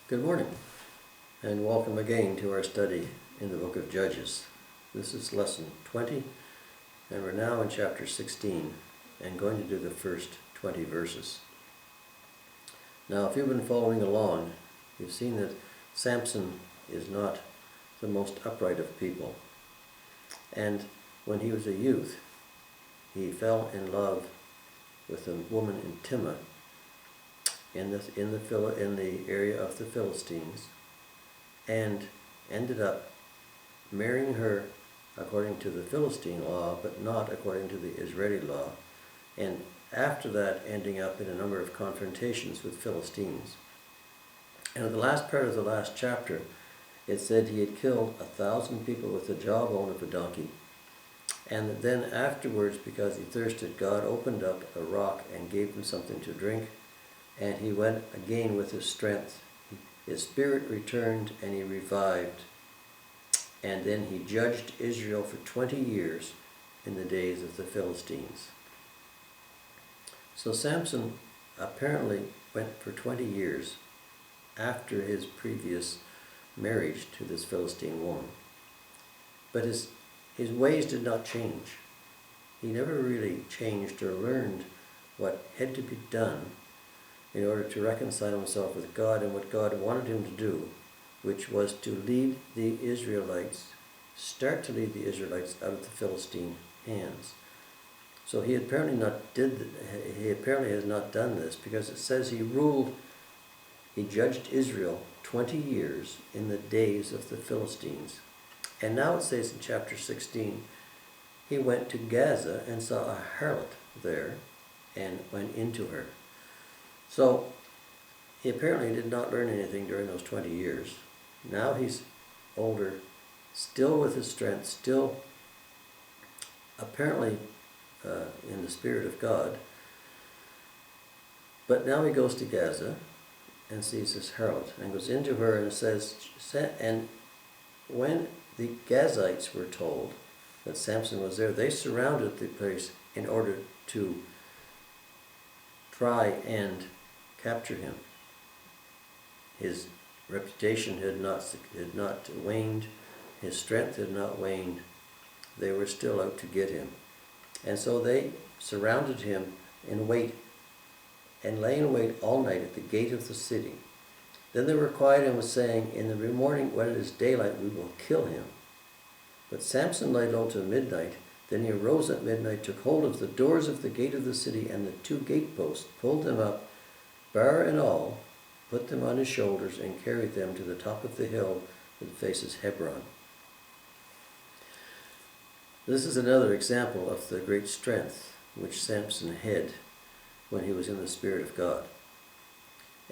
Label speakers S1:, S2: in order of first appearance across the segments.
S1: Good morning, and welcome again to our study in the book of Judges. This is lesson 20, and we're now in chapter 16 and going to do the first 20 verses. Now, if you've been following along, you've seen that Samson is not the most upright of people. And when he was a youth, he fell in love with a woman in Timnah in the area of the Philistines, and ended up marrying her according to the Philistine law, but not according to the Israeli law, and after that ending up in a number of confrontations with Philistines. And in the last part of the last chapter, it said he had killed 1,000 people with the jawbone of a donkey. And then afterwards, because he thirsted, God opened up a rock and gave him something to drink, and he went again with his strength. His spirit returned and he revived. And then he judged Israel for 20 years in the days of the Philistines. So Samson apparently went for 20 years after his previous marriage to this Philistine woman. But his ways did not change. He never really changed or learned what had to be done in order to reconcile himself with God and what God wanted him to do, which was to lead the Israelites, start to lead the Israelites out of the Philistine hands. So he apparently has not done this, because it says he judged Israel 20 years in the days of the Philistines. And now it says in chapter 16, he went to Gaza and saw a harlot there and went into her. So he apparently did not learn anything during those 20 years. Now he's older, still with his strength, still apparently in the Spirit of God. But now he goes to Gaza and sees this harlot and goes into her, and it says, and when the Gazites were told that Samson was there, they surrounded the place in order to try and capture him. His reputation had not waned, his strength had not waned. They were still out to get him. And so they surrounded him in wait, and lay in wait all night at the gate of the city. Then they were quiet and was saying, in the morning when it is daylight, we will kill him. But Samson lay low till midnight. Then he arose at midnight, took hold of the doors of the gate of the city and the 2 gateposts, pulled them up, bar and all, put them on his shoulders, and carried them to the top of the hill that faces Hebron. This is another example of the great strength which Samson had when he was in the Spirit of God.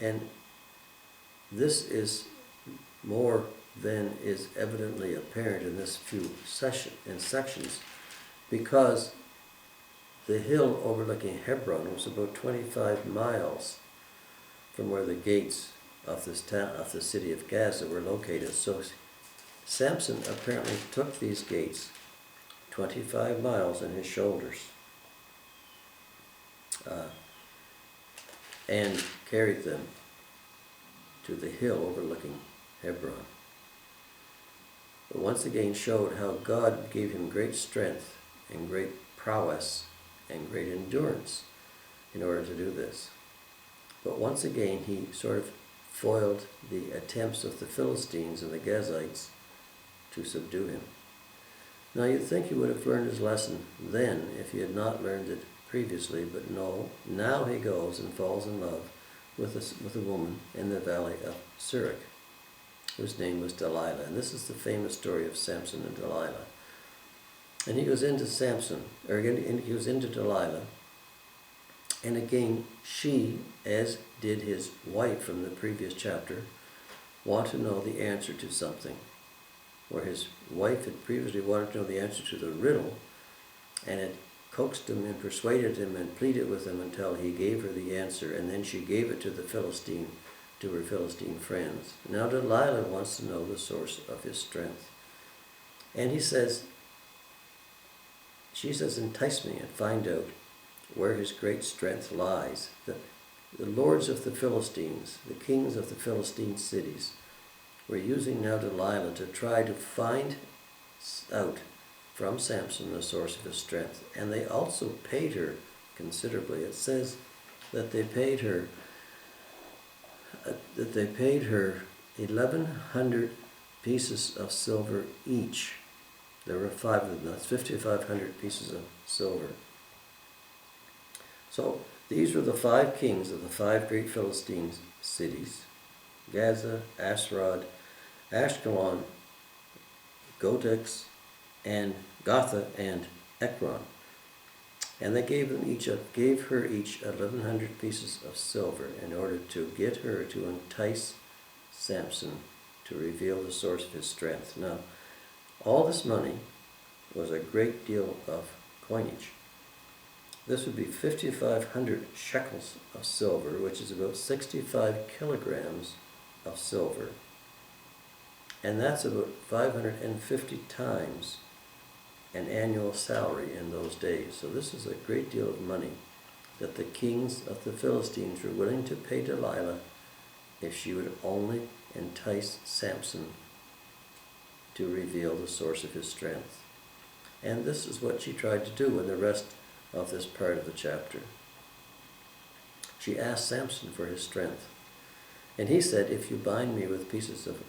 S1: And this is more than is evidently apparent in this few sections, because the hill overlooking Hebron was about 25 miles from where the gates of the city of Gaza were located. So Samson apparently took these gates 25 miles on his shoulders and carried them to the hill overlooking Hebron. But once again showed how God gave him great strength and great prowess and great endurance in order to do this. But once again he sort of foiled the attempts of the Philistines and the Gazites to subdue him. Now you'd think he would have learned his lesson then if he had not learned it previously, but no, now he goes and falls in love with a woman in the valley of Sorek, whose name was Delilah. And this is the famous story of Samson and Delilah. And he goes into he goes into Delilah, and again she, as did his wife from the previous chapter, want to know the answer to something, where his wife had previously wanted to know the answer to the riddle, and had coaxed him and persuaded him and pleaded with him until he gave her the answer, and then she gave it to her Philistine friends. Now Delilah wants to know the source of his strength. And she says, entice me and find out where his great strength lies. the lords of the Philistines, the kings of the Philistine cities, were using now Delilah to try to find out from Samson the source of his strength. And they also paid her considerably. It says that they paid her 1,100 pieces of silver each. There were 5 of them. That's 5,500 pieces of silver. So these were the 5 kings of the 5 great Philistine cities: Gaza, Ashdod, Ashkelon, Gotex, and Gotha, and Ekron. And they gave her each 1,100 pieces of silver in order to get her to entice Samson to reveal the source of his strength. Now, all this money was a great deal of coinage. This would be 5,500 shekels of silver, which is about 65 kilograms of silver. And that's about 550 times an annual salary in those days. So this is a great deal of money that the kings of the Philistines were willing to pay Delilah if she would only entice Samson to reveal the source of his strength. And this is what she tried to do in the rest of this part of the chapter. She asked Samson for his strength. And he said, if you bind me with pieces of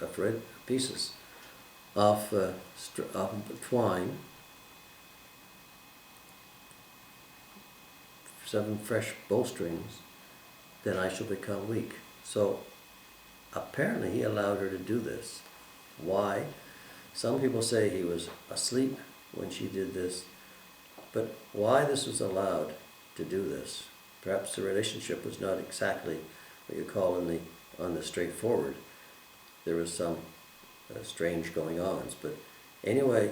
S1: twine, 7 fresh bowstrings, then I shall become weak. So apparently he allowed her to do this. Why? Some people say he was asleep when she did this, but why this was allowed to do this? Perhaps the relationship was not exactly what you call on the straightforward. There was some strange going-ons, but anyway,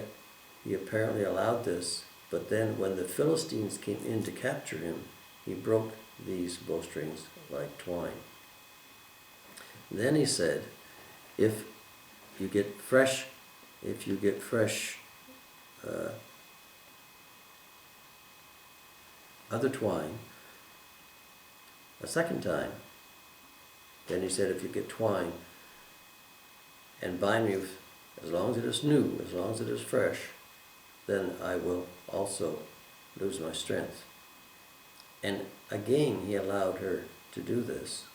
S1: he apparently allowed this. But then when the Philistines came in to capture him, he broke these bowstrings like twine. Then he said, if you get fresh other twine a second time, then he said, if you get twine and bind me with, as long as it is new, as long as it is fresh, then I will also lose my strength. And again he allowed her to do this.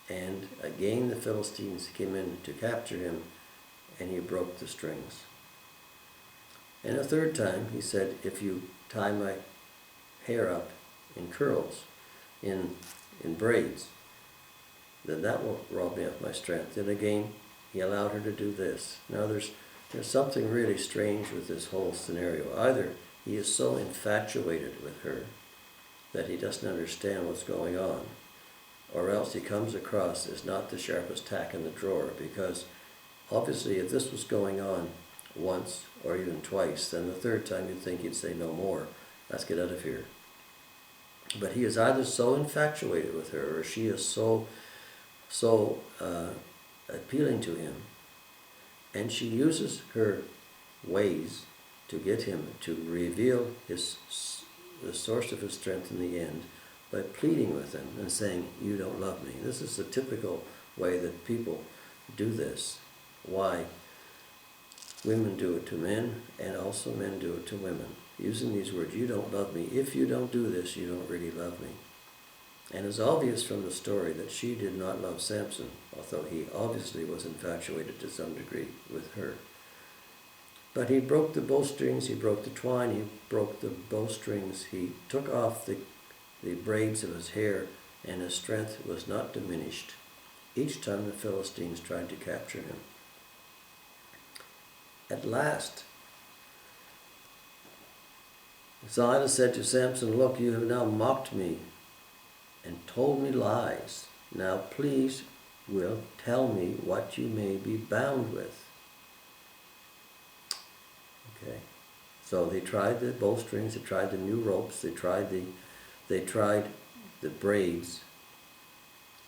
S1: And again the Philistines came in to capture him, and he broke the strings. And a third time he said, if you tie my hair up in curls, in braids, then that will rob me of my strength. And again he allowed her to do this. Now there's something really strange with this whole scenario. Either he is so infatuated with her that he doesn't understand what's going on, or else he comes across as not the sharpest tack in the drawer, because obviously if this was going on once or even twice, then the third time you'd think he'd say, no more, let's get out of here. But he is either so infatuated with her, or she is so appealing to him, and she uses her ways to get him to reveal the source of his strength in the end by pleading with him and saying, you don't love me. This is the typical way that people do this. Why? Women do it to men, and also men do it to women. Using these words, you don't love me. If you don't do this, you don't really love me. And it's obvious from the story that she did not love Samson, although he obviously was infatuated to some degree with her. But he broke the bowstrings, he broke the twine, he broke the bowstrings, he took off the braids of his hair, and his strength was not diminished each time the Philistines tried to capture him. At last, Delilah said to Samson, look, you have now mocked me and told me lies. Now please will tell me what you may be bound with. Okay. So they tried the bowstrings, they tried the new ropes, they tried the braids.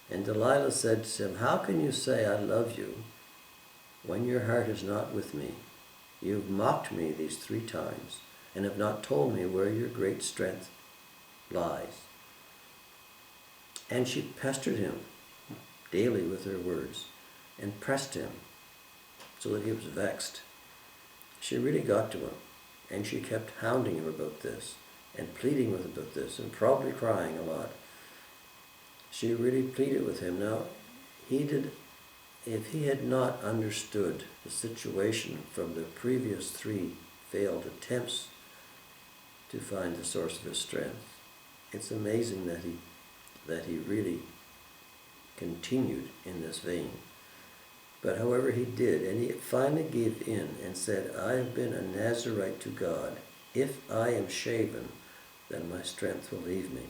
S1: And Delilah said to him, how can you say I love you when your heart is not with me? You've mocked me these 3 times and have not told me where your great strength lies. And she pestered him daily with her words and pressed him so that he was vexed. She really got to him, and she kept hounding him about this and pleading with him about this and probably crying a lot. She really pleaded with him. Now, if he had not understood the situation from the previous 3 failed attempts to find the source of his strength, it's amazing that he really continued in this vein. But however he did, and he finally gave in and said, I have been a Nazarite to God. If I am shaven, then my strength will leave me,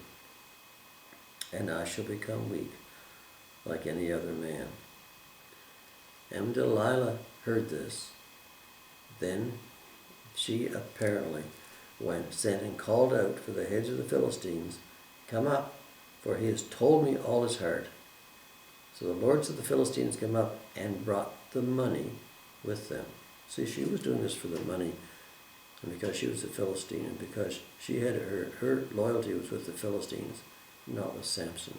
S1: and I shall become weak like any other man. And when Delilah heard this, then she apparently sent and called out for the heads of the Philistines, come up, for he has told me all his heart. So the lords of the Philistines came up and brought the money with them. See, she was doing this for the money, and because she was a Philistine, and because she had her loyalty was with the Philistines, not with Samson.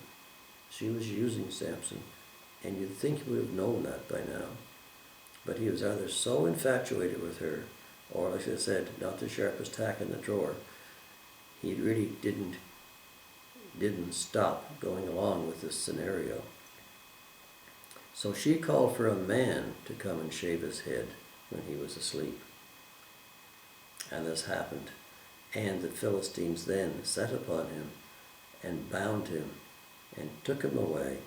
S1: She was using Samson, and you'd think he would have known that by now. But he was either so infatuated with her, or like I said, not the sharpest tack in the drawer. He really didn't stop going along with this scenario. So she called for a man to come and shave his head when he was asleep. And this happened. And the Philistines then set upon him and bound him and took him away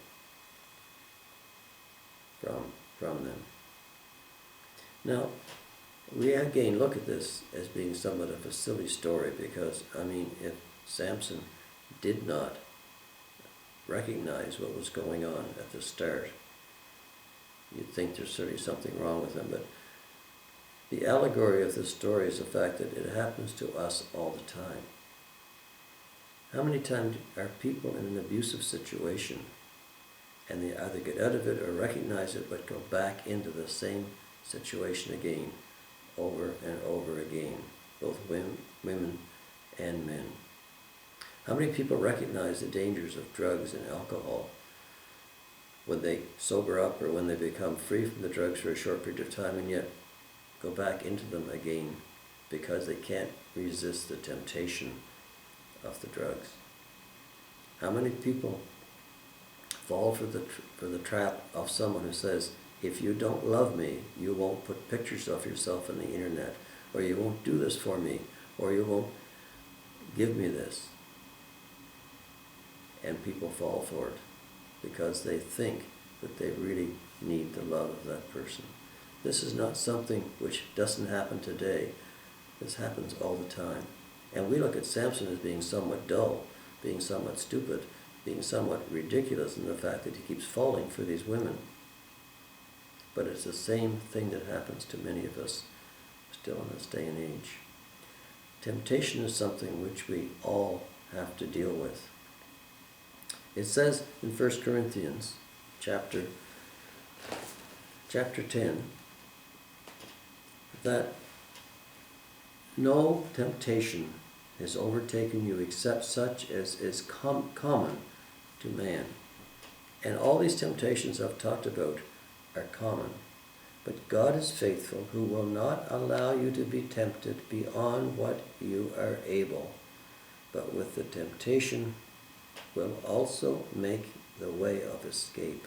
S1: from them. Now, we again look at this as being somewhat of a silly story because, if Samson did not recognize what was going on at the start, you'd think there's certainly something wrong with him. But the allegory of this story is the fact that it happens to us all the time. How many times are people in an abusive situation and they either get out of it or recognize it but go back into the same situation again, over and over again, both women and men? How many people recognize the dangers of drugs and alcohol when they sober up or when they become free from the drugs for a short period of time and yet go back into them again because they can't resist the temptation of the drugs? How many people fall for the trap of someone who says, if you don't love me, you won't put pictures of yourself on the internet, or you won't do this for me, or you won't give me this? And people fall for it because they think that they really need the love of that person. This is not something which doesn't happen today. This happens all the time. And we look at Samson as being somewhat dull, being somewhat stupid, being somewhat ridiculous in the fact that he keeps falling for these women. But it's the same thing that happens to many of us still in this day and age. Temptation is something which we all have to deal with. It says in 1 Corinthians chapter 10 that no temptation has overtaken you except such as is common to man. And all these temptations I've talked about are common. But God is faithful, who will not allow you to be tempted beyond what you are able, but with the temptation will also make the way of escape.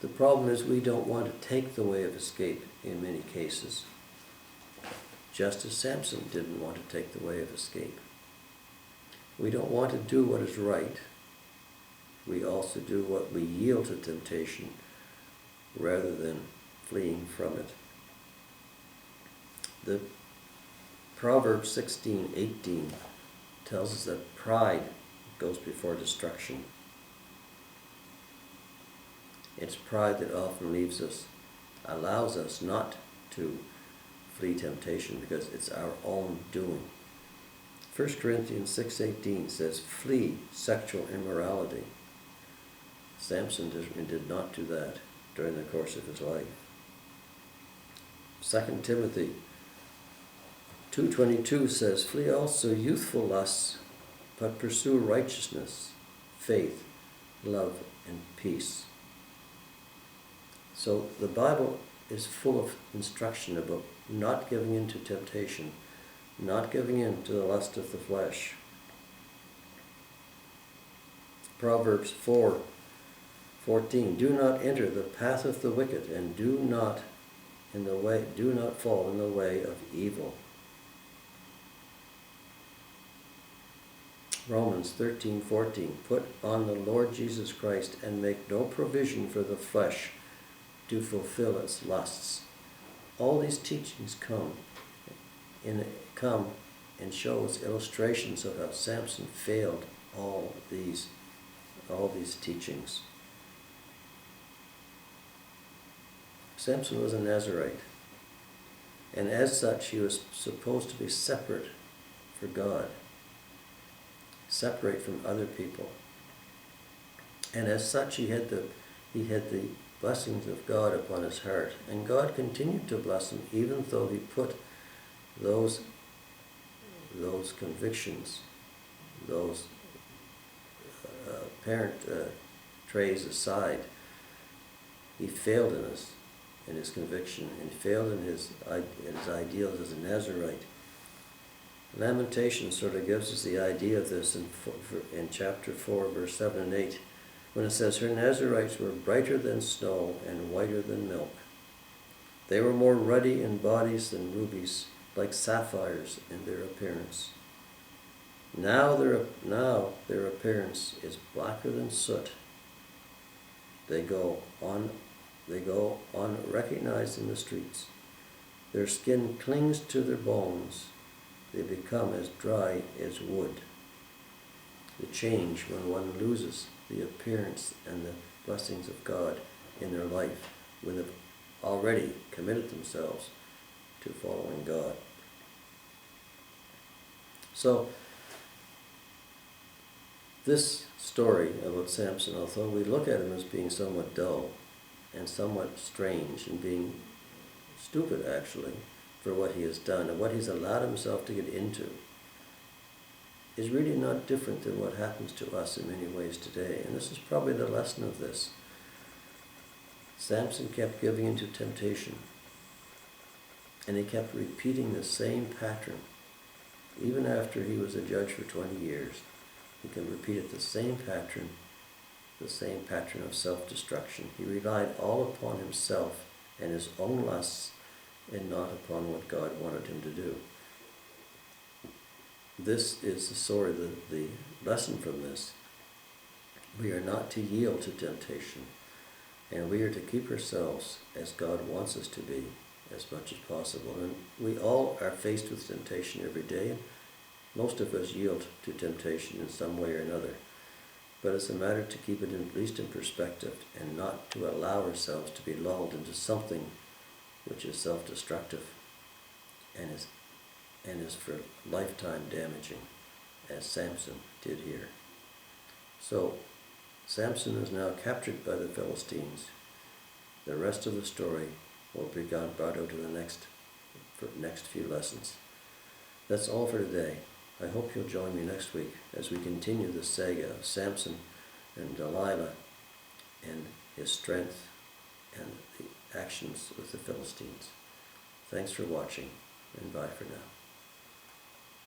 S1: The problem is we don't want to take the way of escape in many cases, just as Samson didn't want to take the way of escape. We don't want to do what is right. We also do what we yield to temptation rather than fleeing from it. The Proverbs 16:18 tells us that pride goes before destruction. It's pride that often allows us not to flee temptation because it's our own doing. 1 Corinthians 6:18 says, flee sexual immorality. Samson did not do that during the course of his life. 2 Timothy 2:22 says, flee also youthful lusts, but pursue righteousness, faith, love, and peace. So the Bible is full of instruction about not giving in to temptation, not giving in to the lust of the flesh. Proverbs 4:14, do not enter the path of the wicked, and do not fall in the way of evil. Romans 13:14, put on the Lord Jesus Christ and make no provision for the flesh to fulfill its lusts. All these teachings come and show us illustrations of how Samson failed all these teachings. Samson was a Nazarite, and as such he was supposed to be separate for God, separate from other people, and as such he had the blessings of God upon his heart, and God continued to bless him even though he put those convictions, those parent trays aside. He failed in his conviction, and failed in his ideals as a Nazarite. Lamentations sort of gives us the idea of this in chapter 4, verse 7 and 8, when it says, her Nazarites were brighter than snow and whiter than milk. They were more ruddy in bodies than rubies, like sapphires in their appearance. Now their appearance is blacker than soot. They go unrecognized in the streets. Their skin clings to their bones. They become as dry as wood. The change when one loses the appearance and the blessings of God in their life, when they've already committed themselves to following God. So, this story about Samson, although we look at him as being somewhat dull and somewhat strange and being stupid actually for what he has done and what he's allowed himself to get into, is really not different than what happens to us in many ways today. And this is probably the lesson of this. Samson kept giving into temptation, and he kept repeating the same pattern. Even after he was a judge for 20 years, he can repeat it, the same pattern of self-destruction. He relied all upon himself and his own lusts and not upon what God wanted him to do. This is the story, the lesson from this. We are not to yield to temptation, and we are to keep ourselves as God wants us to be as much as possible. And we all are faced with temptation every day. Most of us yield to temptation in some way or another. But it's a matter to keep it at least in perspective and not to allow ourselves to be lulled into something which is self-destructive and is for lifetime damaging, as Samson did here. So, Samson is now captured by the Philistines. The rest of the story will be brought out in the next few lessons. That's all for today. I hope you'll join me next week as we continue the saga of Samson and Delilah and his strength and the actions with the Philistines. Thanks for watching, and bye for now.